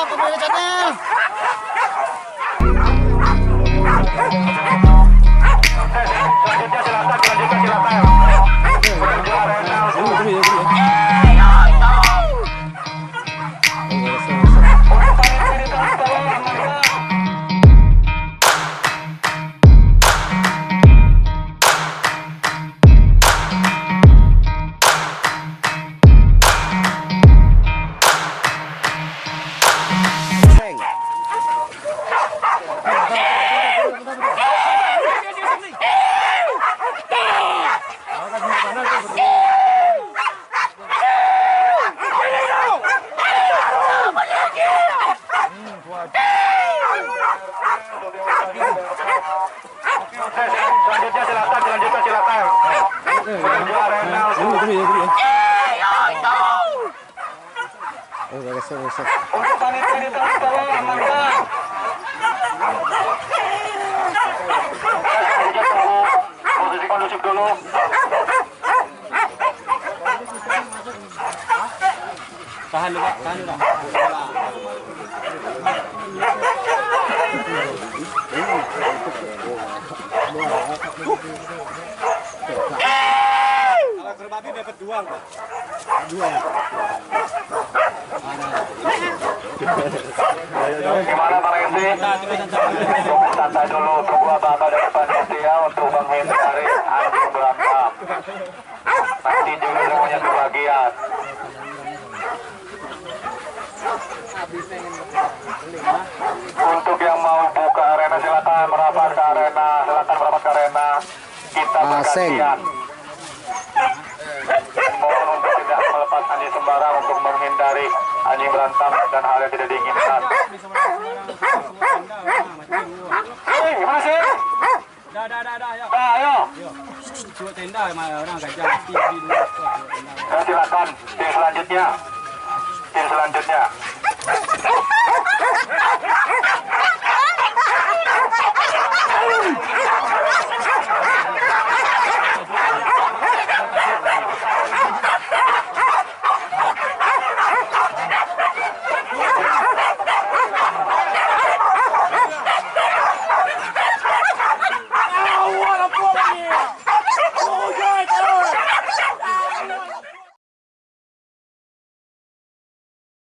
untuk Mega Channel. Selanjutnya silakan. Selanjutnya silakan. Menuju arena untuk panitia di tengah bawah amankan. Posisi kondusif dulu. Tahan dulu, Pak. Tahan dulu. Kalau kerbabi dapat dua, Pak. Dua. Gimana Pak Resi? Santai dulu, tunggu abang-abang dari panitia untuk menghindari anjing berantem. Nanti juga semuanya kebagian. Untuk yang mau buka arena silakan merapat ke arena, kita bergantian. Mohon untuk tidak melepas anjing sembarang untuk menghindari anjing berantem dan hal yang tidak diinginkan. Gimana sih? Dah, ayo. Ayo. Cuba tenda orang gajah. Silakan tim selanjutnya.